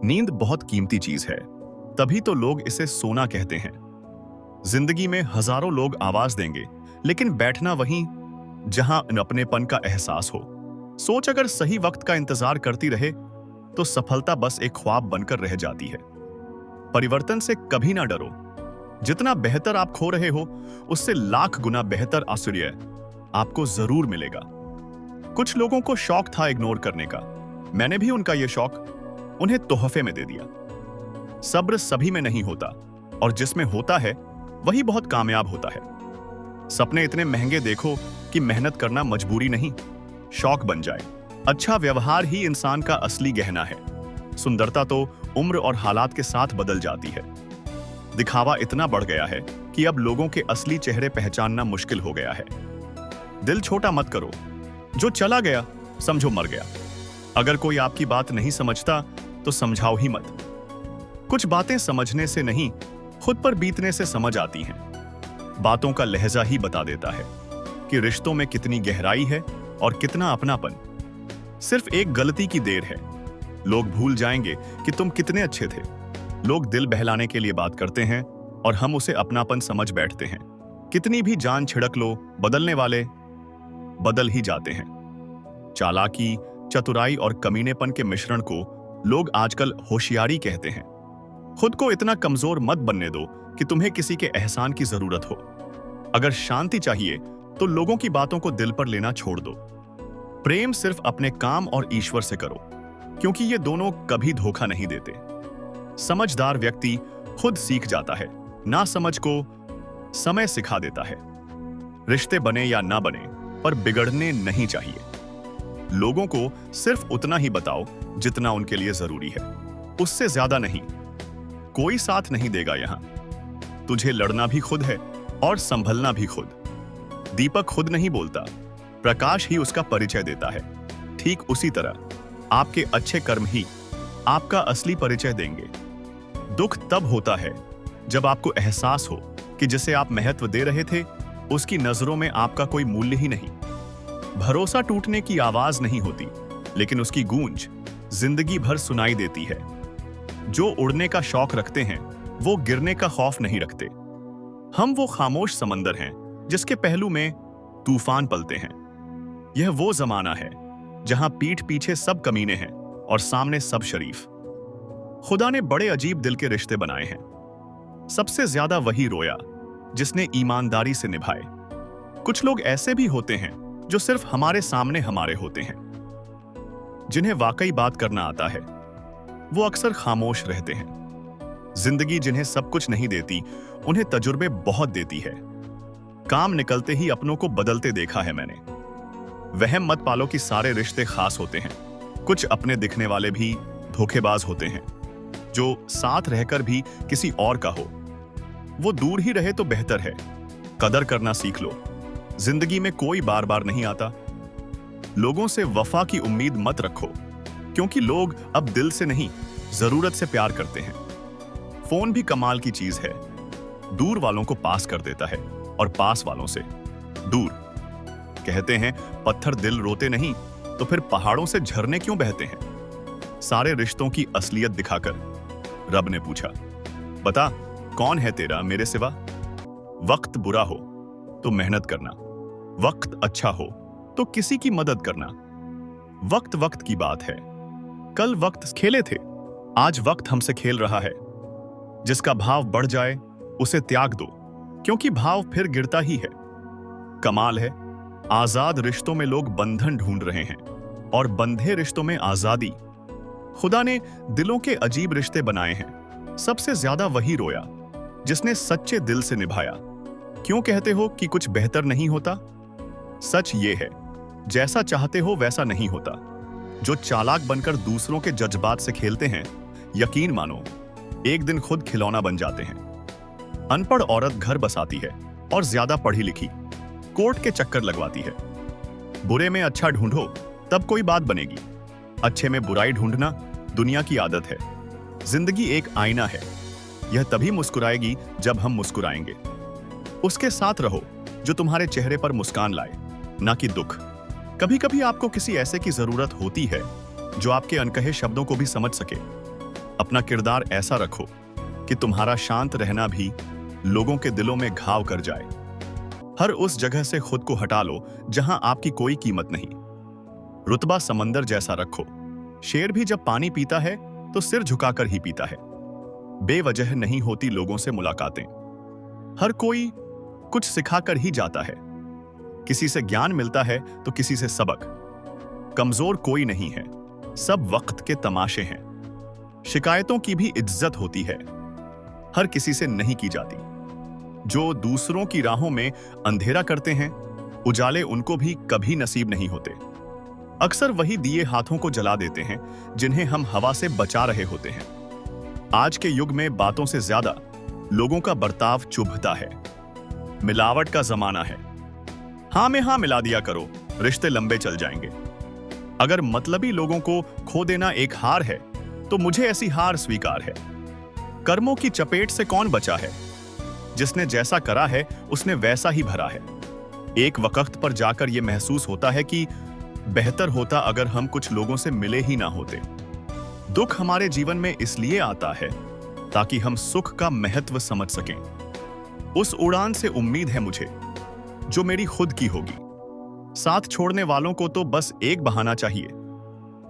नींद बहुत कीमती चीज है, तभी तो लोग इसे सोना कहते हैं। जिंदगी में हजारों लोग आवाज देंगे, लेकिन बैठना वहीं जहां अपनेपन का एहसास हो। सोच अगर सही वक्त का इंतजार करती रहे तो सफलता बस एक ख्वाब बनकर रह जाती है। परिवर्तन से कभी ना डरो। जितना बेहतर आप खो रहे हो, उससे लाख गुना बेहतर आश्चर्य आपको जरूर मिलेगा। कुछ लोगों को शौक था इग्नोर करने का। मैंने भी उनका यह शौक उन्हें तोहफे में दे दिया। सब्र सभी में नहीं होता, और जिसमें होता है वही बहुत कामयाब होता है। सपने इतने महंगे देखो कि मेहनत करना मजबूरी नहीं, शौक बन जाए। अच्छा व्यवहार ही इंसान का असली गहना है। सुंदरता तो उम्र और हालात के साथ बदल जाती है। दिखावा इतना बढ़ गया है कि अब लोगों के असली चेहरे पहचानना मुश्किल हो गया है। दिल छोटा मत करो, जो चला गया समझो मर गया। अगर कोई आपकी बात नहीं समझता तो समझाओ ही मत। कुछ बातें समझने से नहीं, खुद पर बीतने से समझ आती हैं। बातों का लहजा ही बता देता है कि रिश्तों में कितनी गहराई है और कितना अपनापन। सिर्फ एक गलती की देर है, लोग भूल जाएंगे कि तुम कितने अच्छे थे। लोग दिल बहलाने के लिए बात करते हैं और हम उसे अपनापन समझ बैठते हैं। कितनी भी जान छिड़क लो, बदलने वाले बदल ही जाते हैं। चालाकी, चतुराई और कमीनेपन के मिश्रण को लोग आजकल होशियारी कहते हैं। खुद को इतना कमजोर मत बनने दो कि तुम्हें किसी के एहसान की जरूरत हो। अगर शांति चाहिए तो लोगों की बातों को दिल पर लेना छोड़ दो। प्रेम सिर्फ अपने काम और ईश्वर से करो, क्योंकि ये दोनों कभी धोखा नहीं देते। समझदार व्यक्ति खुद सीख जाता है, ना समझ को समय सिखा देता है। रिश्ते बने या ना बने, पर बिगड़ने नहीं चाहिए। लोगों को सिर्फ उतना ही बताओ जितना उनके लिए जरूरी है, उससे ज्यादा नहीं। कोई साथ नहीं देगा यहां। तुझे लड़ना भी खुद है और संभलना भी खुद। दीपक खुद नहीं बोलता, प्रकाश ही उसका परिचय देता है। ठीक उसी तरह आपके अच्छे कर्म ही आपका असली परिचय देंगे। दुख तब होता है जब आपको एहसास हो कि जिसे आप महत्व दे रहे थे, उसकी नजरों में आपका कोई मूल्य ही नहीं। भरोसा टूटने की आवाज नहीं होती, लेकिन उसकी गूंज जिंदगी भर सुनाई देती है। जो उड़ने का शौक रखते हैं वो गिरने का खौफ नहीं रखते। हम वो खामोश समंदर हैं जिसके पहलू में तूफान पलते हैं। यह वो जमाना है जहां पीठ पीछे सब कमीने हैं और सामने सब शरीफ। खुदा ने बड़े अजीब दिल के रिश्ते बनाए हैं। सबसे ज्यादा वही रोया जिसने ईमानदारी से निभाए। कुछ लोग ऐसे भी होते हैं जो सिर्फ हमारे सामने हमारे होते हैं। जिन्हें वाकई बात करना आता है वो अक्सर खामोश रहते हैं। जिंदगी जिन्हें सब कुछ नहीं देती, उन्हें तजुर्बे बहुत देती है। काम निकलते ही अपनों को बदलते देखा है मैंने। वहम मत पालो कि सारे रिश्ते खास होते हैं। कुछ अपने दिखने वाले भी धोखेबाज होते हैं। जो साथ रहकर भी किसी और का हो, वो दूर ही रहे तो बेहतर है। कदर करना सीख लो। जिंदगी में कोई बार बार नहीं आता। लोगों से वफा की उम्मीद मत रखो, क्योंकि लोग अब दिल से नहीं, जरूरत से प्यार करते हैं। फोन भी कमाल की चीज है, दूर वालों को पास कर देता है और पास वालों से दूर। कहते हैं पत्थर दिल रोते नहीं, तो फिर पहाड़ों से झरने क्यों बहते हैं? सारे रिश्तों की असलियत दिखाकर रब ने पूछा, बता कौन है तेरा मेरे सिवा? वक्त बुरा हो तो मेहनत करना, वक्त अच्छा हो तो किसी की मदद करना। वक्त वक्त की बात है। कल वक्त खेले थे, आज वक्त हमसे खेल रहा है। जिसका भाव बढ़ जाए उसे त्याग दो, क्योंकि भाव फिर गिरता ही है। कमाल है, आजाद रिश्तों में लोग बंधन ढूंढ रहे हैं और बंधे रिश्तों में आजादी। खुदा ने दिलों के अजीब रिश्ते बनाए हैं। सबसे ज्यादा वही रोया जिसने सच्चे दिल से निभाया। क्यों कहते हो कि कुछ बेहतर नहीं होता? सच ये है, जैसा चाहते हो वैसा नहीं होता। जो चालाक बनकर दूसरों के जज्बात से खेलते हैं, यकीन मानो एक दिन खुद खिलौना बन जाते हैं। अनपढ़ औरत घर बसाती है और ज्यादा पढ़ी लिखी कोर्ट के चक्कर लगवाती है। बुरे में अच्छा ढूंढो तब कोई बात बनेगी। अच्छे में बुराई ढूंढना दुनिया की आदत है। जिंदगी एक आईना है, यह तभी मुस्कुराएगी जब हम मुस्कुराएंगे। उसके साथ रहो जो तुम्हारे चेहरे पर मुस्कान लाए, ना कि दुख। कभी कभी आपको किसी ऐसे की जरूरत होती है जो आपके अनकहे शब्दों को भी समझ सके। अपना किरदार ऐसा रखो कि तुम्हारा शांत रहना भी लोगों के दिलों में घाव कर जाए। हर उस जगह से खुद को हटा लो जहां आपकी कोई कीमत नहीं। रुतबा समंदर जैसा रखो। शेर भी जब पानी पीता है तो सिर झुकाकर ही पीता है। बेवजह नहीं होती लोगों से मुलाकातें। हर कोई कुछ सिखाकर ही जाता है। किसी से ज्ञान मिलता है तो किसी से सबक। कमजोर कोई नहीं है, सब वक्त के तमाशे हैं। शिकायतों की भी इज्जत होती है, हर किसी से नहीं की जाती। जो दूसरों की राहों में अंधेरा करते हैं, उजाले उनको भी कभी नसीब नहीं होते। अक्सर वही दिए हाथों को जला देते हैं जिन्हें हम हवा से बचा रहे होते हैं। आज के युग में बातों से ज्यादा लोगों का बर्ताव चुभता है। मिलावट का जमाना है। हाँ में हाँ मिला दिया करो, रिश्ते लंबे चल जाएंगे। अगर मतलबी लोगों को खो देना एक हार है तो मुझे ऐसी हार स्वीकार है। कर्मों की चपेट से कौन बचा है? जिसने जैसा करा है उसने वैसा ही भरा है। एक वक्त पर जाकर यह महसूस होता है कि बेहतर होता अगर हम कुछ लोगों से मिले ही ना होते। दुख हमारे जीवन में इसलिए आता है ताकि हम सुख का महत्व समझ सकें। उस उड़ान से उम्मीद है मुझे जो मेरी खुद की होगी। साथ छोड़ने वालों को तो बस एक बहाना चाहिए,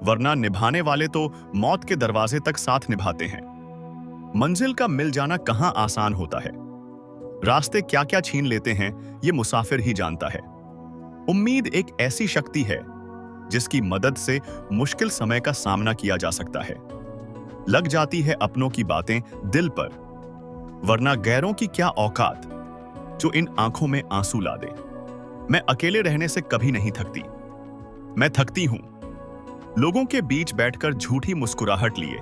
वरना निभाने वाले तो मौत के दरवाजे तक साथ निभाते हैं। मंजिल का मिल जाना कहां आसान होता है। रास्ते क्या क्या छीन लेते हैं ये मुसाफिर ही जानता है। उम्मीद एक ऐसी शक्ति है जिसकी मदद से मुश्किल समय का सामना किया जा सकता है। लग जाती है अपनों की बातें दिल पर, वरना गैरों की क्या औकात जो इन आंखों में आंसू ला दे। मैं अकेले रहने से कभी नहीं थकती। मैं थकती हूं लोगों के बीच बैठकर झूठी मुस्कुराहट लिए।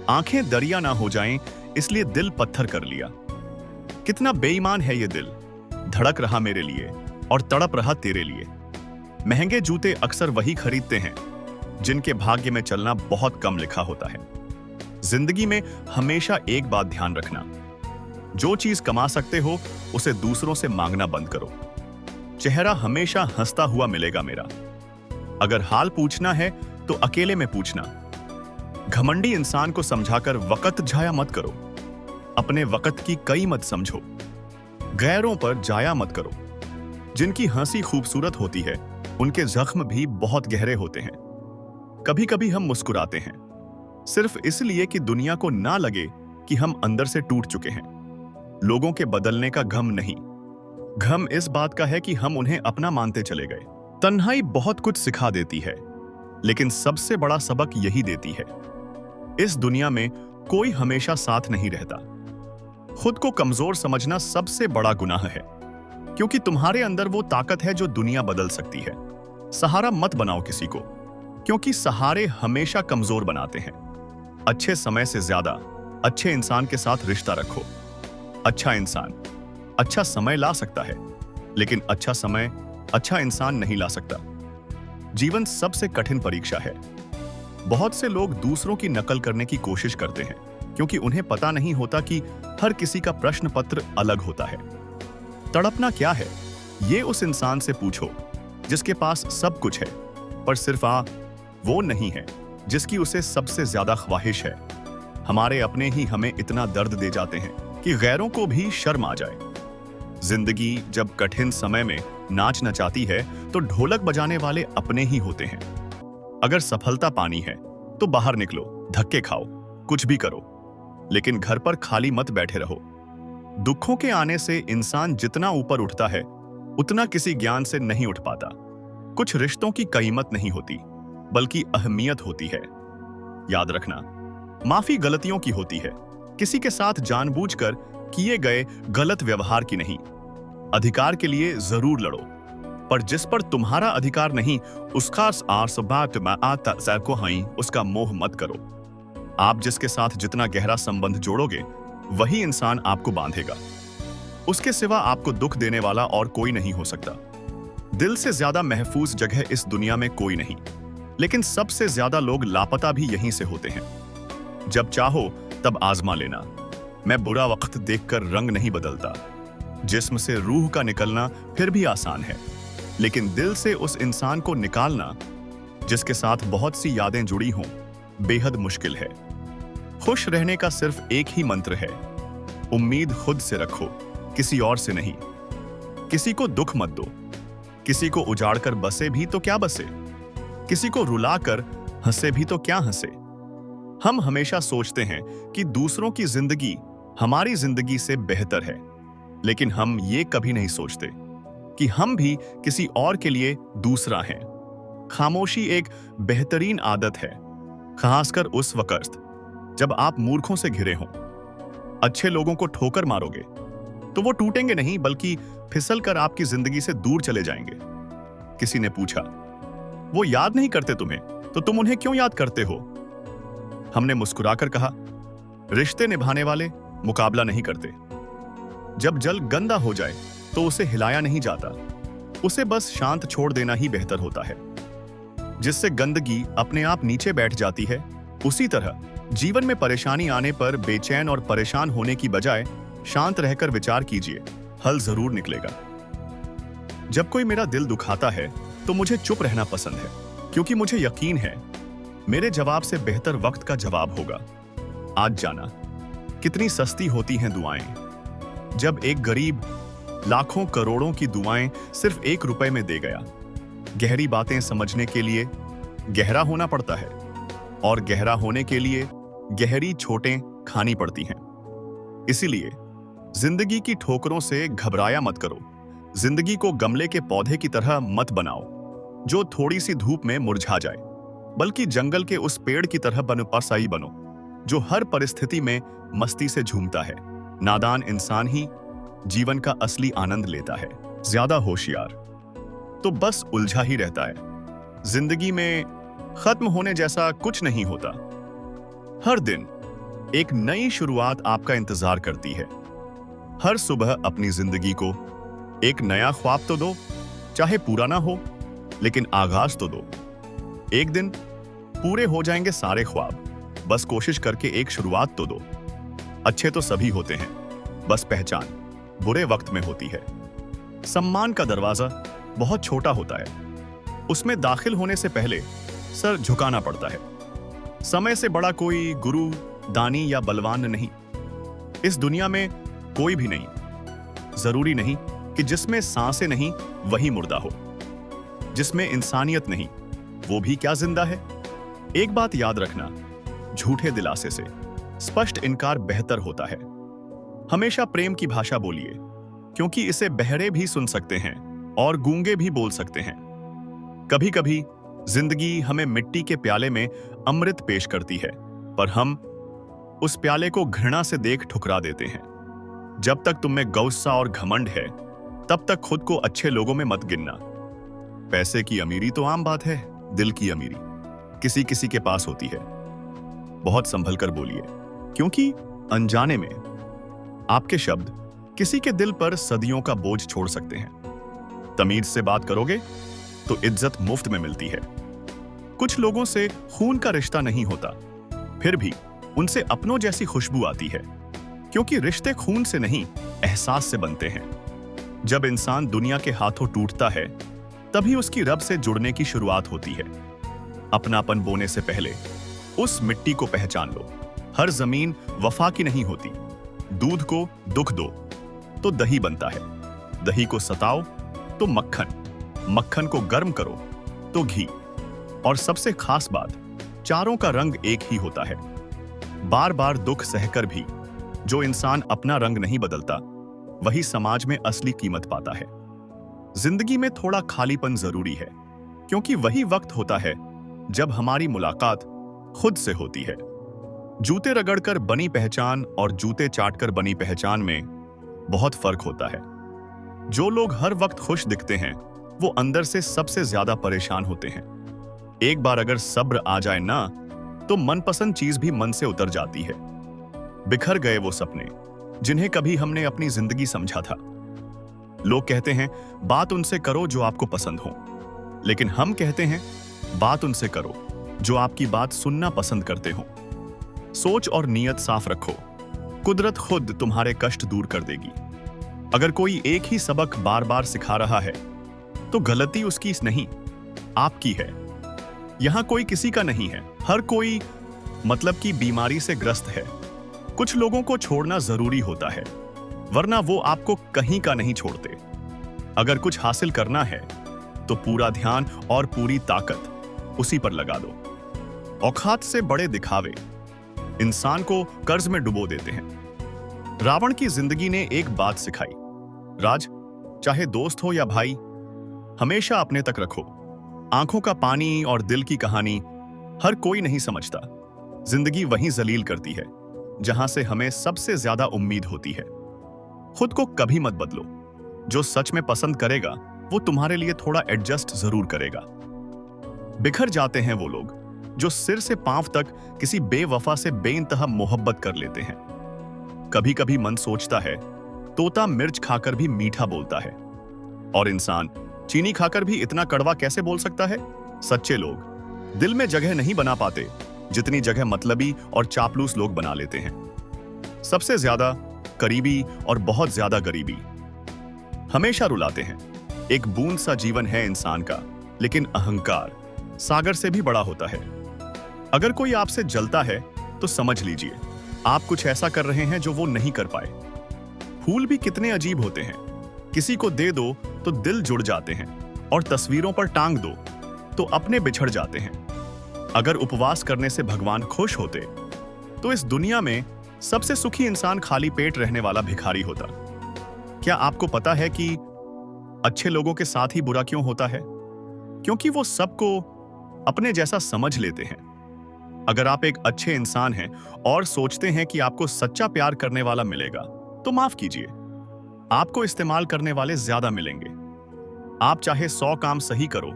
आंखें दरिया ना हो जाएं इसलिए दिल पत्थर कर लिया। कितना बेईमान है ये दिल, धड़क रहा मेरे लिए और तड़प रहा तेरे लिए। महंगे जूते अक्सर वही खरीदते हैं जिनके भाग्य में चलना बहुत कम लिखा होता है। जिंदगी में हमेशा एक बात ध्यान रखना, जो चीज कमा सकते हो उसे दूसरों से मांगना बंद करो। चेहरा हमेशा हंसता हुआ मिलेगा मेरा। अगर हाल पूछना है तो अकेले में पूछना। घमंडी इंसान को समझाकर वक्त जाया मत करो। अपने वक्त की कई मत समझो। गैरों पर जाया मत करो। जिनकी हंसी खूबसूरत होती है उनके जख्म भी बहुत गहरे होते हैं। कभी कभी हम मुस्कुराते हैं सिर्फ इसलिए कि दुनिया को ना लगे कि हम अंदर से टूट चुके हैं। लोगों के बदलने का गम नहीं, गम इस बात का है कि हम उन्हें अपना मानते चले गए। तन्हाई बहुत कुछ सिखा देती है, लेकिन सबसे बड़ा सबक यही देती है, इस दुनिया में कोई हमेशा साथ नहीं रहता। खुद को कमजोर समझना सबसे बड़ा गुनाह है, क्योंकि तुम्हारे अंदर वो ताकत है जो दुनिया बदल सकती है। सहारा मत बनाओ किसी को, क्योंकि सहारे हमेशा कमजोर बनाते हैं। अच्छे समय से ज्यादा अच्छे इंसान के साथ रिश्ता रखो। अच्छा इंसान अच्छा समय ला सकता है, लेकिन अच्छा समय अच्छा इंसान नहीं ला सकता। जीवन सबसे कठिन परीक्षा है। बहुत से लोग दूसरों की नकल करने की कोशिश करते हैं, क्योंकि उन्हें पता नहीं होता कि हर किसी का प्रश्न पत्र अलग होता है। तड़पना क्या है, ये उस इंसान से पूछो जिसके पास सब कुछ है, पर सिर्फ वो नहीं है जिसकी उसे सबसे ज्यादा ख्वाहिश है। हमारे अपने ही हमें इतना दर्द दे जाते हैं कि गैरों को भी शर्म आ जाए। जिंदगी जब कठिन समय में नाच नचाती है तो ढोलक बजाने वाले अपने ही होते हैं। अगर सफलता पानी है तो बाहर निकलो, धक्के खाओ, कुछ भी करो, लेकिन घर पर खाली मत बैठे रहो। दुखों के आने से इंसान जितना ऊपर उठता है उतना किसी ज्ञान से नहीं उठ पाता। कुछ रिश्तों की कीमत नहीं होती, बल्कि अहमियत होती है। याद रखना, माफी गलतियों की होती है, किसी के साथ जानबूझकर किए गए गलत व्यवहार की नहीं। अधिकार के लिए जरूर लड़ो, पर जिस पर तुम्हारा अधिकार नहीं उसका मोह मत करो। आप जिसके साथ जितना गहरा संबंध जोड़ोगे वही इंसान आपको बांधेगा। उसके सिवा आपको दुख देने वाला और कोई नहीं हो सकता। दिल से ज्यादा महफूज जगह इस दुनिया में कोई नहीं, लेकिन सबसे ज्यादा लोग लापता भी यहीं से होते हैं। जब चाहो तब आजमा लेना। मैं बुरा वक्त देखकर रंग नहीं बदलता। जिस्म से रूह का निकलना फिर भी आसान है, लेकिन दिल से उस इंसान को निकालना जिसके साथ बहुत सी यादें जुड़ी हों बेहद मुश्किल है। खुश रहने का सिर्फ एक ही मंत्र है, उम्मीद खुद से रखो, किसी और से नहीं। किसी को दुख मत दो, किसी को उजाड़कर बसे भी तो क्या बसे, किसी को रुलाकर हंसे भी तो क्या हंसे। हम हमेशा सोचते हैं कि दूसरों की जिंदगी हमारी जिंदगी से बेहतर है, लेकिन हम ये कभी नहीं सोचते कि हम भी किसी और के लिए दूसरा हैं। खामोशी एक बेहतरीन आदत है, खासकर उस वक्त जब आप मूर्खों से घिरे हों। अच्छे लोगों को ठोकर मारोगे तो वो टूटेंगे नहीं, बल्कि फिसल कर आपकी जिंदगी से दूर चले जाएंगे। किसी ने पूछा, वो याद नहीं करते तुम्हें तो तुम उन्हें क्यों याद करते हो? हमने मुस्कुराकर कहा, रिश्ते निभाने वाले मुकाबला नहीं करते। जब जल गंदा हो जाए तो उसे हिलाया नहीं जाता, उसे बस शांत छोड़ देना ही बेहतर होता है। जिससे गंदगी अपने आप नीचे बैठ जाती है, उसी तरह जीवन में परेशानी आने पर बेचैन और परेशान होने की बजाय शांत रहकर विचार कीजिए, हल जरूर निकलेगा। जब कोई मेरा दिल दुखाता है तो मुझे चुप रहना पसंद है, क्योंकि मुझे यकीन है मेरे जवाब से बेहतर वक्त का जवाब होगा। आज जाना कितनी सस्ती होती हैं दुआएं, जब एक गरीब लाखों करोड़ों की दुआएं सिर्फ 1 रुपए में दे गया। गहरी बातें समझने के लिए गहरा होना पड़ता है, और गहरा होने के लिए गहरी चोटें खानी पड़ती हैं। इसीलिए जिंदगी की ठोकरों से घबराया मत करो। जिंदगी को गमले के पौधे की तरह मत बनाओ जो थोड़ी सी धूप में मुरझा जाए, बल्कि जंगल के उस पेड़ की तरह बनपासाई बनो जो हर परिस्थिति में मस्ती से झूमता है। नादान इंसान ही जीवन का असली आनंद लेता है, ज्यादा होशियार तो बस उलझा ही रहता है। जिंदगी में खत्म होने जैसा कुछ नहीं होता। हर दिन एक नई शुरुआत आपका इंतजार करती है। हर सुबह अपनी जिंदगी को एक नया ख्वाब तो दो, चाहे पूरा ना हो, लेकिन आगाज तो दो। एक दिन पूरे हो जाएंगे सारे ख्वाब, बस कोशिश करके एक शुरुआत तो दो। अच्छे तो सभी होते हैं, बस पहचान बुरे वक्त में होती है। सम्मान का दरवाजा बहुत छोटा होता है, उसमें दाखिल होने से पहले सर झुकाना पड़ता है। समय से बड़ा कोई गुरु, दानी या बलवान नहीं। इस दुनिया में कोई भी नहीं। जरूरी नहीं कि जिसमें सांसें नहीं वही मुर्दा हो, जिसमें इंसानियत नहीं वो भी क्या जिंदा है। एक बात याद रखना, झूठे दिलासे से स्पष्ट इनकार बेहतर होता है। हमेशा प्रेम की भाषा बोलिए, क्योंकि इसे बहरे भी सुन सकते हैं और गूंगे भी बोल सकते हैं। कभी कभी जिंदगी हमें मिट्टी के प्याले में अमृत पेश करती है, पर हम उस प्याले को घृणा से देख ठुकरा देते हैं। जब तक तुम में गौस्सा और घमंड है, तब तक खुद को अच्छे लोगों में मत गिनना। पैसे की अमीरी तो आम बात है, दिल की अमीरी किसी किसी के पास होती है। बहुत संभल कर बोलिए, क्योंकि अनजाने में आपके शब्द किसी के दिल पर सदियों का बोझ छोड़ सकते हैं। तमीज से बात करोगे तो इज्जत मुफ्त में मिलती है। कुछ लोगों से खून का रिश्ता नहीं होता, फिर भी उनसे अपनों जैसी खुशबू आती है, क्योंकि रिश्ते खून से नहीं एहसास से बनते हैं। जब इंसान दुनिया के हाथों टूटता है, तभी उसकी रब से जुड़ने की शुरुआत होती है। अपनापन बोने से पहले उस मिट्टी को पहचान लो। हर जमीन वफा की नहीं होती। दूध को दुख दो तो दही बनता है, दही को सताओ तो मक्खन, मक्खन को गर्म करो तो घी। और सबसे खास बात, चारों का रंग एक ही होता है। बार बार दुख सहकर भी जो इंसान अपना रंग नहीं बदलता, वही समाज में असली कीमत पाता है। जिंदगी में थोड़ा खालीपन जरूरी है, क्योंकि वही वक्त होता है जब हमारी मुलाकात खुद से होती है। जूते रगड़कर बनी पहचान और जूते चाटकर बनी पहचान में बहुत फर्क होता है। जो लोग हर वक्त खुश दिखते हैं, वो अंदर से सबसे ज्यादा परेशान होते हैं। एक बार अगर सब्र आ जाए ना, तो मनपसंद चीज भी मन से उतर जाती है। बिखर गए वो सपने जिन्हें कभी हमने अपनी जिंदगी समझा था। लोग कहते हैं बात उनसे करो जो आपको पसंद हो, लेकिन हम कहते हैं बात उनसे करो जो आपकी बात सुनना पसंद करते हो। सोच और नीयत साफ रखो, कुदरत खुद तुम्हारे कष्ट दूर कर देगी। अगर कोई एक ही सबक बार बार सिखा रहा है, तो गलती उसकी नहीं, आपकी है। यहां कोई किसी का नहीं है। हर कोई मतलब कि बीमारी से ग्रस्त है। कुछ लोगों को छोड़ना जरूरी होता है, वरना वो आपको कहीं का नहीं छोड़ते। अगर कुछ हासिल करना है तो पूरा ध्यान और पूरी ताकत उसी पर लगा दो। औकात से बड़े दिखावे इंसान को कर्ज में डुबो देते हैं। रावण की जिंदगी ने एक बात सिखाई, राज, चाहे दोस्त हो या भाई, हमेशा अपने तक रखो। आंखों का पानी और दिल की कहानी हर कोई नहीं समझता। जिंदगी वहीं जलील करती है जहां से हमें सबसे ज्यादा उम्मीद होती है। खुद को कभी मत बदलो। जो सच में पसंद करेगा वो तुम्हारे लिए थोड़ा एडजस्ट जरूर करेगा। बिखर जाते हैं वो लोग जो सिर से पांव तक किसी बेवफा से बेइंतहा मोहब्बत कर लेते हैं। कभी कभी मन सोचता है, तोता मिर्च खाकर भी मीठा बोलता है, और इंसान चीनी खाकर भी इतना कड़वा कैसे बोल सकता है? सच्चे लोग दिल में जगह नहीं बना पाते जितनी जगह मतलबी और चापलूस लोग बना लेते हैं। सबसे ज्यादा करीबी और बहुत ज्यादा गरीबी हमेशा रुलाते हैं। एक बूंद सा जीवन है इंसान का, लेकिन अहंकार सागर से भी बड़ा होता है। अगर कोई आपसे जलता है तो समझ लीजिए आप कुछ ऐसा कर रहे हैं जो वो नहीं कर पाए। फूल भी कितने अजीब होते हैं। किसी को दे दो तो दिल जुड़ जाते हैं, और तस्वीरों पर टांग दो तो अपने बिछड़ जाते हैं। अगर उपवास करने से भगवान खुश होते तो इस दुनिया में सबसे सुखी इंसान खाली पेट रहने वाला भिखारी होता। क्या आपको पता है कि अच्छे लोगों के साथ ही बुरा क्यों होता है? क्योंकि वो सबको अपने जैसा समझ लेते हैं। अगर आप एक अच्छे इंसान हैं और सोचते हैं कि आपको सच्चा प्यार करने वाला मिलेगा, तो माफ कीजिए, आपको इस्तेमाल करने वाले ज्यादा मिलेंगे। आप चाहे 100 काम सही करो,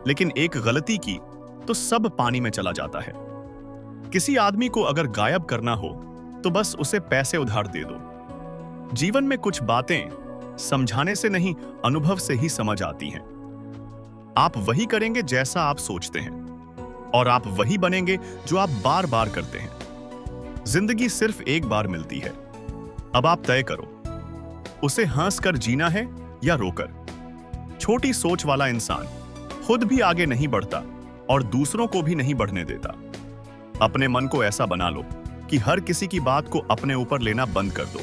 लेकिन एक गलती की तो सब पानी में चला जाता है। किसी आदमी को अगर गायब करना हो तो बस उसे पैसे उधार दे दो। जीवन में कुछ बातें समझाने से नहीं, अनुभव से ही समझ आती हैं। आप वही करेंगे जैसा आप सोचते हैं, और आप वही बनेंगे जो आप बार बार करते हैं। जिंदगी सिर्फ एक बार मिलती है। अब आप तय करो, उसे हंस कर जीना है या रोकर। छोटी सोच वाला इंसान खुद भी आगे नहीं बढ़ता और दूसरों को भी नहीं बढ़ने देता। अपने मन को ऐसा बना लो कि हर किसी की बात को अपने ऊपर लेना बंद कर दो।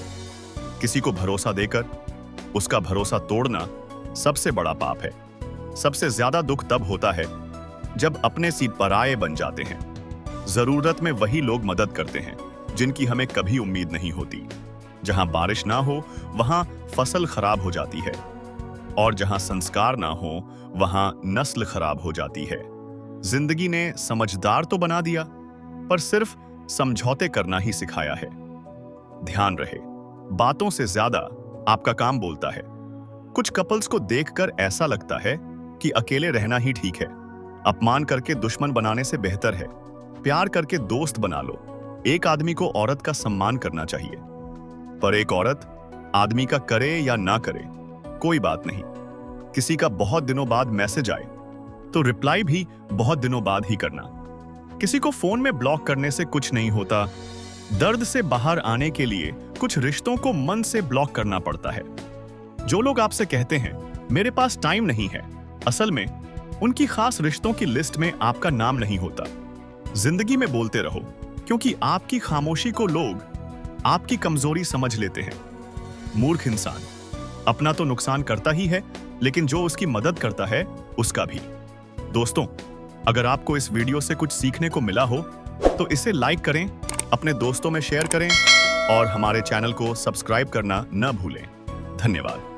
किसी को भरोसा देकर उसका भरोसा तोड़ना सबसे बड़ा पाप है। सबसे ज्यादा दुख तब होता है जब अपने सी पराये बन जाते हैं। जरूरत में वही लोग मदद करते हैं जिनकी हमें कभी उम्मीद नहीं होती। जहां बारिश ना हो वहां फसल खराब हो जाती है, और जहां संस्कार ना हो वहां नस्ल खराब हो जाती है। जिंदगी ने समझदार तो बना दिया, पर सिर्फ समझौते करना ही सिखाया है। ध्यान रहे, बातों से ज्यादा आपका काम बोलता है। कुछ कपल्स को देखकर ऐसा लगता है कि अकेले रहना ही ठीक है। अपमान करके दुश्मन बनाने से बेहतर है प्यार करके दोस्त बना लो। एक आदमी को औरत का सम्मान करना चाहिए, पर एक औरत आदमी का करे या ना करे कोई बात नहीं। किसी का बहुत दिनों बाद मैसेज आए तो रिप्लाई भी बहुत दिनों बाद ही करना। किसी को फोन में ब्लॉक करने से कुछ नहीं होता। दर्द से बाहर आने के लिए कुछ रिश्तों को मन से ब्लॉक करना पड़ता है। जो लोग आपसे कहते हैं मेरे पास टाइम नहीं है, असल में उनकी खास रिश्तों की लिस्ट में आपका नाम नहीं होता। जिंदगी में बोलते रहो, क्योंकि आपकी खामोशी को लोग आपकी कमजोरी समझ लेते हैं। मूर्ख इंसान अपना तो नुकसान करता ही है, लेकिन जो उसकी मदद करता है उसका भी। दोस्तों, अगर आपको इस वीडियो से कुछ सीखने को मिला हो तो इसे लाइक करें, अपने दोस्तों में शेयर करें और हमारे चैनल को सब्सक्राइब करना न भूलें। धन्यवाद।